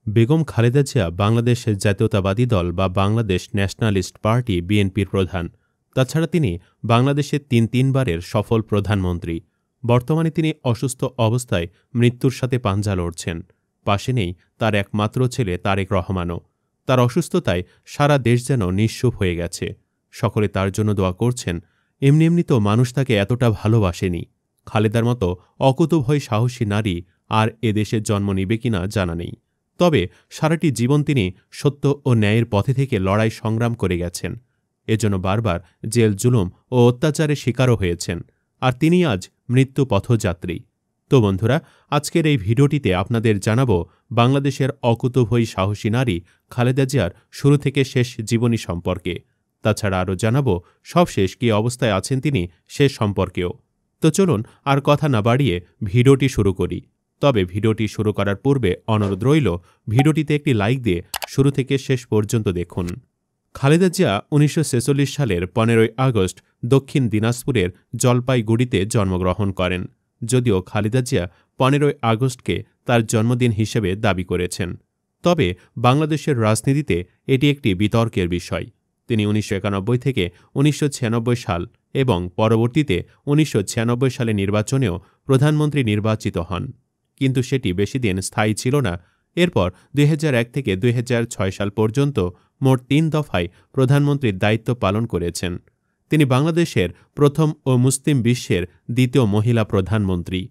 বেগম খালেদা জিয়া বাংলাদেশ জাতীয়তাবাদী দল বা বাংলাদেশ ন্যাশনালিস্ট পার্টি বিএনপির প্রধান। তাছাড়া তিনি বাংলাদেশের তিনবারের সফল প্রধানমন্ত্রী। বর্তমানে তিনি অসুস্থ অবস্থায় মৃত্যুর সাথে পাঞ্জা লড়ছেন। পাশে নেই তার একমাত্র ছেলে তারেক রহমানও। তার অসুস্থতায় সারা দেশ যেন নিঃস্ব হয়ে গেছে। সকলে তার জন্য দোয়া করছেন। এমনি তো মানুষ তাকে এতটা ভালোবাসেনি। খালেদার মতো অকুতোভয় সাহসী নারী আর এদেশে জন্ম নিবে কিনা জানা নেই। তবে সারাটি জীবন তিনি সত্য ও ন্যায়ের পথে থেকে লড়াই সংগ্রাম করে গেছেন। এজন্য বারবার জেল জুলুম ও অত্যাচারের শিকারও হয়েছেন। আর তিনি আজ মৃত্যু পথযাত্রী। তো বন্ধুরা, আজকের এই ভিডিওটিতে আপনাদের জানাবো বাংলাদেশের অকুতোভয়ী সাহসী নারী খালেদা জিয়ার শুরু থেকে শেষ জীবনী সম্পর্কে। তাছাড়া আরও জানাবো সবশেষ কী অবস্থায় আছেন তিনি সে সম্পর্কেও। তো চলুন আর কথা না বাড়িয়ে ভিডিওটি শুরু করি। তবে ভিডিওটি শুরু করার পূর্বে অনুরোধ রইল ভিডিওটিতে একটি লাইক দিয়ে শুরু থেকে শেষ পর্যন্ত দেখুন। খালেদা জিয়া ১৯৪৬ সালের ১৫ই আগস্ট দক্ষিণ দিনাজপুরের জলপাইগুড়িতে জন্মগ্রহণ করেন। যদিও খালেদা জিয়া ১৫ই আগস্টকে তার জন্মদিন হিসেবে দাবি করেছেন, তবে বাংলাদেশের রাজনীতিতে এটি একটি বিতর্কের বিষয়। তিনি ১৯৯১ থেকে ১৯৯৬ সাল এবং পরবর্তীতে ১৯৯৬ সালে নির্বাচনেও প্রধানমন্ত্রী নির্বাচিত হন, কিন্তু সেটি বেশিদিন স্থায়ী ছিল না। এরপর ২০০১ থেকে ২০০৬ সাল পর্যন্ত মোট ৩ দফায় প্রধানমন্ত্রীর দায়িত্ব পালন করেছেন। তিনি বাংলাদেশের প্রথম ও মুসলিম বিশ্বের দ্বিতীয় মহিলা প্রধানমন্ত্রী।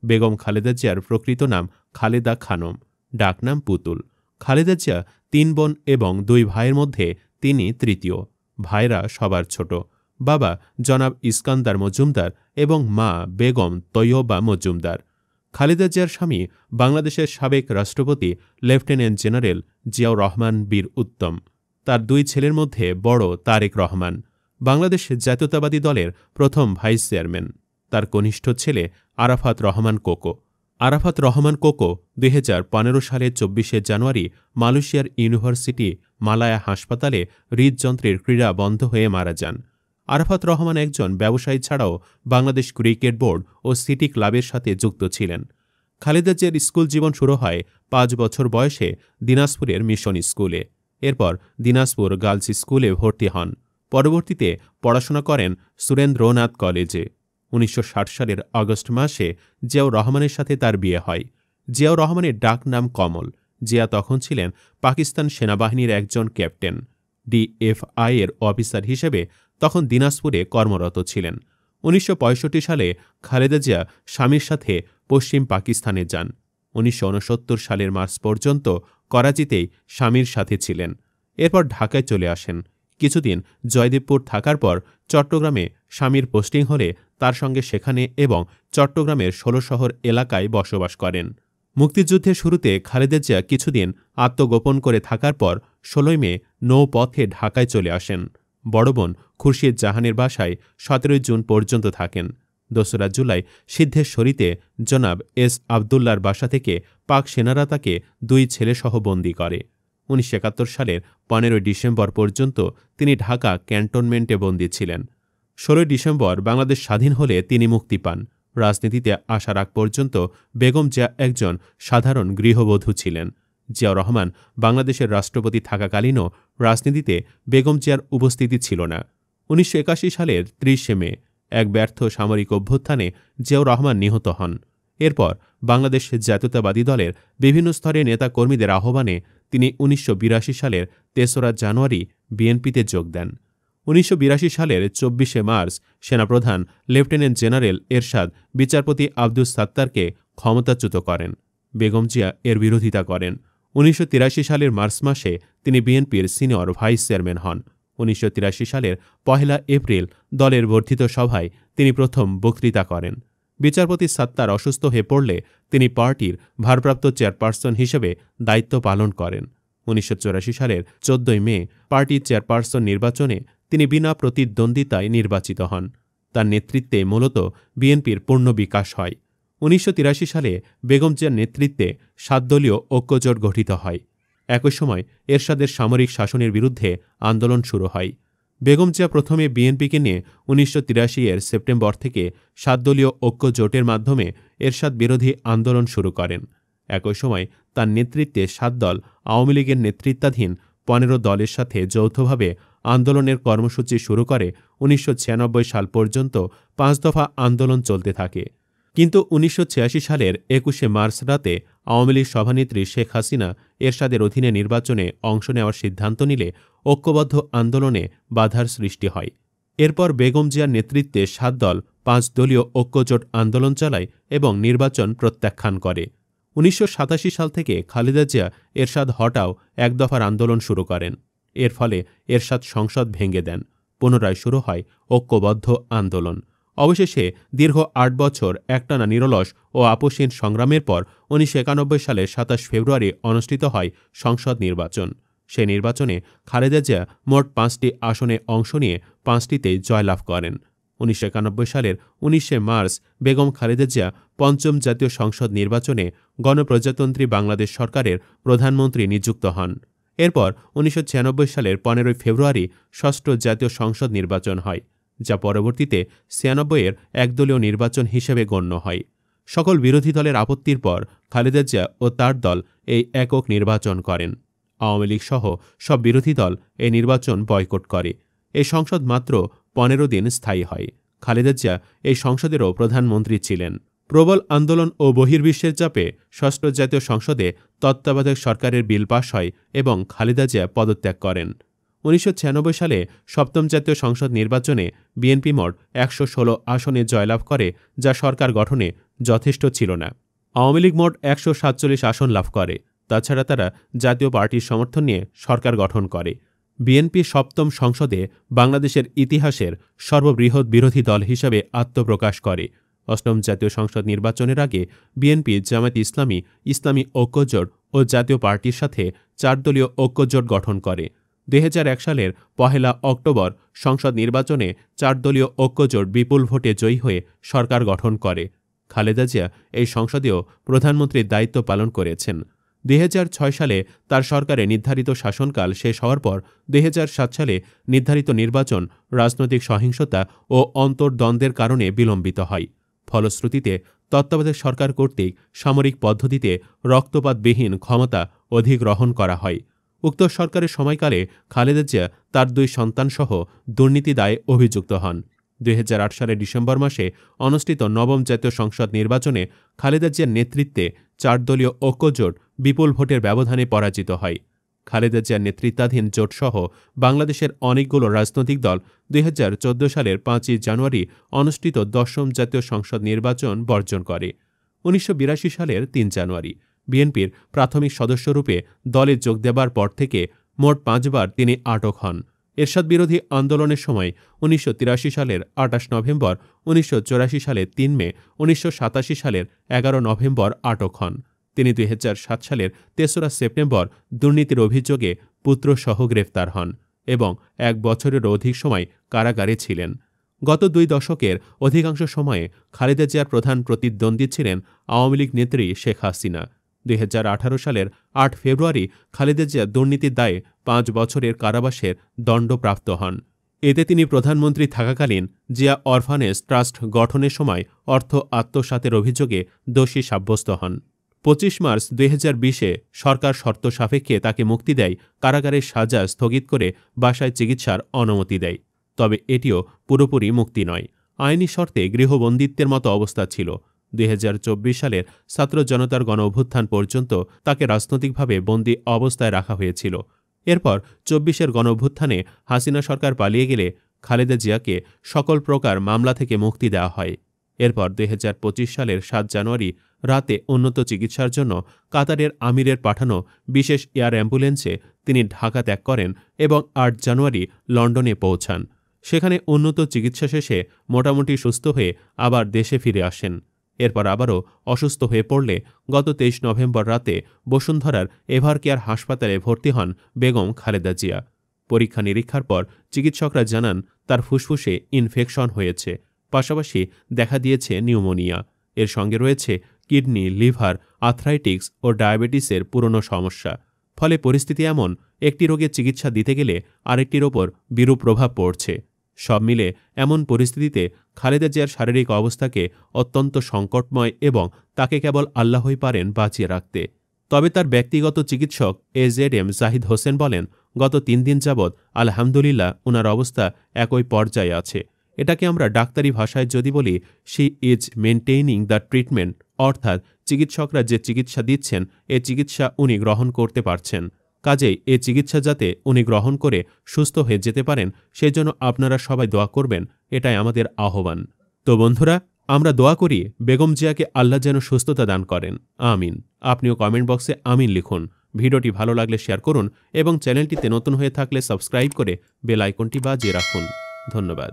বেগম খালেদা জিয়ার প্রকৃত নাম খালেদা খানম, ডাকনাম পুতুল। খালেদা জিয়া ৩ বোন এবং ২ ভাইয়ের মধ্যে তিনি তৃতীয়। ভাইরা সবার ছোট। বাবা জনাব ইস্কান্দার মজুমদার এবং মা বেগম তৈয়বা মজুমদার। খালেদা জিয়ার স্বামী বাংলাদেশের সাবেক রাষ্ট্রপতি লেফটেন্যান্ট জেনারেল জিয়াউর রহমান বীর উত্তম। তার ২ ছেলের মধ্যে বড় তারেক রহমান, বাংলাদেশ জাতীয়তাবাদী দলের প্রথম ভাইস চেয়ারম্যান। তার কনিষ্ঠ ছেলে আরাফাত রহমান কোকো। আরাফাত রহমান কোকো ২০১৫ সালের ২৪শে জানুয়ারি মালয়েশিয়ার ইউনিভার্সিটি মালায়া হাসপাতালে হৃদযন্ত্রের ক্রীড়া বন্ধ হয়ে মারা যান। আরাফাত রহমান একজন ব্যবসায়ী ছাড়াও বাংলাদেশ ক্রিকেট বোর্ড ও সিটি ক্লাবের সাথে যুক্ত ছিলেন। খালেদা জিয়ার স্কুল জীবন শুরু হয় ৫ বছর বয়সে দিনাজপুরের মিশন স্কুলে। এরপর দিনাজপুর গার্লস স্কুলে ভর্তি হন। পরবর্তীতে পড়াশোনা করেন সুরেন্দ্রনাথ কলেজে। ১৯৬০ সালের আগস্ট মাসে জিয়াউর রহমানের সাথে তার বিয়ে হয়। জিয়াউর রহমানের ডাক নাম কমল। জিয়া তখন ছিলেন পাকিস্তান সেনাবাহিনীর একজন ক্যাপ্টেন। ডিএফআই এর অফিসার হিসেবে তখন দিনাজপুরে কর্মরত ছিলেন। ১৯৬৫ সালে খালেদা জিয়া স্বামীর সাথে পশ্চিম পাকিস্তানে যান। ১৯৬৯ সালের মার্চ পর্যন্ত করাচিতেই স্বামীর সাথে ছিলেন। এরপর ঢাকায় চলে আসেন। কিছুদিন জয়দেবপুর থাকার পর চট্টগ্রামে স্বামীর পোস্টিং হলে তার সঙ্গে সেখানে এবং চট্টগ্রামের ১৬ শহর এলাকায় বসবাস করেন। মুক্তিযুদ্ধের শুরুতে খালেদা জিয়া কিছুদিন আত্মগোপন করে থাকার পর ১৬ মে নৌপথে ঢাকায় চলে আসেন। বড় বোন খুরশিদ জাহানের বাসায় ১৭ জুন পর্যন্ত থাকেন। ২রা জুলাই সিদ্ধেশ্বরীতে জনাব এস আবদুল্লার বাসা থেকে পাক সেনারা তাকে ২ ছেলেসহ বন্দী করে। ১৯৭১ সালের ১৫ ডিসেম্বর পর্যন্ত তিনি ঢাকা ক্যান্টনমেন্টে বন্দী ছিলেন। ১৬ ডিসেম্বর বাংলাদেশ স্বাধীন হলে তিনি মুক্তি পান। রাজনীতিতে আসার আগ পর্যন্ত বেগম জিয়া একজন সাধারণ গৃহবধূ ছিলেন। জিয়াউর রহমান বাংলাদেশের রাষ্ট্রপতি থাকাকালীনও রাজনীতিতে বেগম জিয়ার উপস্থিতি ছিল না। ১৯৮১ সালের ৩০ মে এক ব্যর্থ সামরিক অভ্যুত্থানে জিয়াউর রহমান নিহত হন। এরপর বাংলাদেশ জাতীয়তাবাদী দলের বিভিন্ন স্তরের নেতাকর্মীদের আহ্বানে তিনি ১৯৮২ সালের ৩রা জানুয়ারি বিএনপিতে যোগ দেন। ১৯৮২ সালের ২৪শে মার্চ সেনাপ্রধান লেফটেন্যান্ট জেনারেল এরশাদ বিচারপতি আব্দুস সাত্তারকে ক্ষমতাচ্যুত করেন। বেগম জিয়া এর বিরোধিতা করেন। ১৯৮৩ সালের মার্চ মাসে তিনি বিএনপির সিনিয়র ভাইস চেয়ারম্যান হন। ১৯৮৩ সালের ১ এপ্রিল দলের বর্ধিত সভায় তিনি প্রথম বক্তৃতা করেন। বিচারপতি সাত্তার অসুস্থ হয়ে পড়লে তিনি পার্টির ভারপ্রাপ্ত চেয়ারপারসন হিসেবে দায়িত্ব পালন করেন। ১৯৮৪ সালের ১৪ মে পার্টির চেয়ারপারসন নির্বাচনে তিনি বিনা প্রতিদ্বন্দ্বিতায় নির্বাচিত হন। তার নেতৃত্বে মূলত বিএনপির পূর্ণ বিকাশ হয়। ১৯৮৩ সালে বেগম জিয়ার নেতৃত্বে ৭ দলীয় ঐক্যজোট গঠিত হয়। একই সময় এরশাদের সামরিক শাসনের বিরুদ্ধে আন্দোলন শুরু হয়। বেগম জিয়া প্রথমে বিএনপিকে নিয়ে ১৯৮৩ এর সেপ্টেম্বর থেকে ৭ দলীয় ঐক্য জোটের মাধ্যমে এরশাদ বিরোধী আন্দোলন শুরু করেন। একই সময় তার নেতৃত্বে 7 দল আওয়ামী লীগের নেতৃত্বাধীন 15 দলের সাথে যৌথভাবে আন্দোলনের কর্মসূচি শুরু করে 1996 সাল পর্যন্ত 5 দফা আন্দোলন চলতে থাকে। কিন্তু 1986 সালের 21শে মার্চ রাতে আওয়ামী লীগ সভানেত্রী শেখ হাসিনা এরশাদের অধীনে নির্বাচনে অংশ নেওয়ার সিদ্ধান্ত নিলে ঐক্যবদ্ধ আন্দোলনে বাধার সৃষ্টি হয়। এরপর বেগম জিয়ার নেতৃত্বে 7 দল 5 দলীয় ঐক্যজোট আন্দোলন চালায় এবং নির্বাচন প্রত্যাখ্যান করে। 1987 সাল থেকে খালেদা জিয়া এরশাদ হটাও 1 দফার আন্দোলন শুরু করেন। এর ফলে এরশাদ সংসদ ভেঙে দেন। পুনরায় শুরু হয় ঐক্যবদ্ধ আন্দোলন। অবশেষে দীর্ঘ 8 বছর একটানা নিরলস ও আপোষহীন সংগ্রামের পর 1991 সালের 27 ফেব্রুয়ারি অনুষ্ঠিত হয় সংসদ নির্বাচন। সে নির্বাচনে খালেদা জিয়া মোট 5টি আসনে অংশ নিয়ে 5টিতেই জয়লাভ করেন। 1991 সালের 19শে মার্চ বেগম খালেদা জিয়া 5ম জাতীয় সংসদ নির্বাচনে গণপ্রজাতন্ত্রী বাংলাদেশ সরকারের প্রধানমন্ত্রী নিযুক্ত হন। এরপর 1996 সালের 15 ফেব্রুয়ারি 6ষ্ঠ জাতীয় সংসদ নির্বাচন হয়, যা পরবর্তীতে 96-এর একদলীয় নির্বাচন হিসেবে গণ্য হয়। সকল বিরোধী দলের আপত্তির পর খালেদা জিয়া ও তার দল এই একক নির্বাচন করেন। আওয়ামী লীগ সহ সব বিরোধী দল এই নির্বাচন বয়কট করে। এই সংসদ মাত্র 15 দিন স্থায়ী হয়। খালেদা জিয়া এই সংসদেরও প্রধানমন্ত্রী ছিলেন। প্রবল আন্দোলন ও বহির্বিশ্বের চাপে 6ষ্ঠ জাতীয় সংসদে তত্ত্বাবধায়ক সরকারের বিল পাস হয় এবং খালেদা জিয়া পদত্যাগ করেন। 1996 সালে 7ম জাতীয় সংসদ নির্বাচনে বিএনপি মোট 116 আসনে জয়লাভ করে, যা সরকার গঠনে যথেষ্ট ছিল না। আওয়ামী লীগ মোট 147 আসন লাভ করে। তাছাড়া তারা জাতীয় পার্টির সমর্থন নিয়ে সরকার গঠন করে। বিএনপি 7ম সংসদে বাংলাদেশের ইতিহাসের সর্ববৃহৎ বিরোধী দল হিসাবে আত্মপ্রকাশ করে। 8ম জাতীয় সংসদ নির্বাচনের আগে বিএনপি জামায়াতে ইসলামী, ইসলামী ঐক্যজোট ও জাতীয় পার্টির সাথে 4 দলীয় ঐক্যজোট গঠন করে। 2001 সালের 1 অক্টোবর সংসদ নির্বাচনে 4 দলীয় ঐক্যজোট বিপুল ভোটে জয়ী হয়ে সরকার গঠন করে। খালেদা জিয়া এই সংসদেও প্রধানমন্ত্রীর দায়িত্ব পালন করেছেন। 2006 সালে তার সরকারে নির্ধারিত শাসনকাল শেষ হওয়ার পর 2007 সালে নির্ধারিত নির্বাচন রাজনৈতিক সহিংসতা ও অন্তর্দ্বন্দ্বের কারণে বিলম্বিত হয়। ফলশ্রুতিতে তত্ত্বাবধায়ক সরকার কর্তৃক সামরিক পদ্ধতিতে রক্তপাতবিহীন ক্ষমতা অধিগ্রহণ করা হয়। উক্ত সরকারের সময়কালে খালেদা জিয়া তার 2 সন্তানসহ দুর্নীতি দায়ে অভিযুক্ত হন। 2008 সালের ডিসেম্বর মাসে অনুষ্ঠিত 9ম জাতীয় সংসদ নির্বাচনে খালেদা জিয়ার নেতৃত্বে 4 দলীয় ঐক্যজোট বিপুল ভোটের ব্যবধানে পরাজিত হয়। খালেদা জিয়ার নেতৃত্বাধীন জোটসহ বাংলাদেশের অনেকগুলো রাজনৈতিক দল 2014 সালের 5 জানুয়ারি অনুষ্ঠিত 10ম জাতীয় সংসদ নির্বাচন বর্জন করে। 1982 সালের 3 জানুয়ারি বিএনপির প্রাথমিক সদস্যরূপে দলে যোগ দেবার পর থেকে মোট 5 বার তিনি আটক হন। এরশাদ বিরোধী আন্দোলনের সময় 1983 সালের 28 নভেম্বর, 1984 সালের 3 মে, 1987 সালের 11 নভেম্বর আটক হন। তিনি 2007 সালের 3রা সেপ্টেম্বর দুর্নীতির অভিযোগে পুত্রসহ গ্রেফতার হন এবং 1 বছরেরও অধিক সময় কারাগারে ছিলেন। গত 2 দশকের অধিকাংশ সময়ে খালেদা জিয়ার প্রধান প্রতিদ্বন্দ্বী ছিলেন আওয়ামী লীগ নেত্রী শেখ হাসিনা। 2018 সালের 8 ফেব্রুয়ারি খালেদা জিয়া দুর্নীতির দায়ে 5 বছরের কারাবাসের দণ্ডপ্রাপ্ত হন। এতে তিনি প্রধানমন্ত্রী থাকাকালীন জিয়া অরফানেজ ট্রাস্ট গঠনের সময় অর্থ আত্মসাতের অভিযোগে দোষী সাব্যস্ত হন। 25 মার্চ 2020-এ সরকার শর্ত সাপেক্ষে তাকে মুক্তি দেয়, কারাগারের সাজা স্থগিত করে বাসায় চিকিৎসার অনুমতি দেয়। তবে এটিও পুরোপুরি মুক্তি নয়, আইনি শর্তে গৃহবন্দিত্বের মতো অবস্থা ছিল। 2024 সালের ছাত্র জনতার গণ অভ্যুত্থান পর্যন্ত তাকে রাজনৈতিকভাবে বন্দী অবস্থায় রাখা হয়েছিল। এরপর 24-এর গণ অভ্যুত্থানে হাসিনা সরকার পালিয়ে গেলে খালেদা জিয়াকে সকল প্রকার মামলা থেকে মুক্তি দেওয়া হয়। এরপর 2025 সালের 7 জানুয়ারি রাতে উন্নত চিকিৎসার জন্য কাতারের আমিরের পাঠানো বিশেষ এয়ার অ্যাম্বুলেন্সে তিনি ঢাকা ত্যাগ করেন এবং 8 জানুয়ারি লন্ডনে পৌঁছান। সেখানে উন্নত চিকিৎসা শেষে মোটামুটি সুস্থ হয়ে আবার দেশে ফিরে আসেন। এরপর আবারও অসুস্থ হয়ে পড়লে গত 23 নভেম্বর রাতে বসুন্ধরার এভারকেয়ার হাসপাতালে ভর্তি হন বেগম খালেদা জিয়া। পরীক্ষা নিরীক্ষার পর চিকিৎসকরা জানান তার ফুসফুসে ইনফেকশন হয়েছে, পাশাপাশি দেখা দিয়েছে নিউমোনিয়া। এর সঙ্গে রয়েছে কিডনি, লিভার, আর্থ্রাইটিস ও ডায়াবেটিসের পুরনো সমস্যা। ফলে পরিস্থিতি এমন, একটি রোগের চিকিৎসা দিতে গেলে আরেকটির ওপর বিরূপ প্রভাব পড়ছে। সব মিলে এমন পরিস্থিতিতে খালেদা জিয়ার শারীরিক অবস্থাকে অত্যন্ত সংকটময় এবং তাকে কেবল আল্লাহই পারেন বাঁচিয়ে রাখতে। তবে তার ব্যক্তিগত চিকিৎসক AZM জাহিদ হোসেন বলেন, গত 3 দিন যাবৎ আলহামদুলিল্লাহ উনার অবস্থা একই পর্যায়ে আছে। এটাকে আমরা ডাক্তারি ভাষায় যদি বলি, শি ইজ মেনটেইনিং দ্য ট্রিটমেন্ট, অর্থাৎ চিকিৎসকরা যে চিকিৎসা দিচ্ছেন এ চিকিৎসা উনি গ্রহণ করতে পারছেন। কাজেই এ চিকিৎসা যাতে উনি গ্রহণ করে সুস্থ হয়ে যেতে পারেন সেই জন্য আপনারা সবাই দোয়া করবেন, এটাই আমাদের আহ্বান। তো বন্ধুরা, আমরা দোয়া করি বেগম জিয়াকে আল্লাহ যেন সুস্থতা দান করেন, আমিন। আপনিও কমেন্ট বক্সে আমিন লিখুন। ভিডিওটি ভালো লাগলে শেয়ার করুন এবং চ্যানেলটিতে নতুন হয়ে থাকলে সাবস্ক্রাইব করে বেল আইকনটি বাজিয়ে রাখুন। ধন্যবাদ।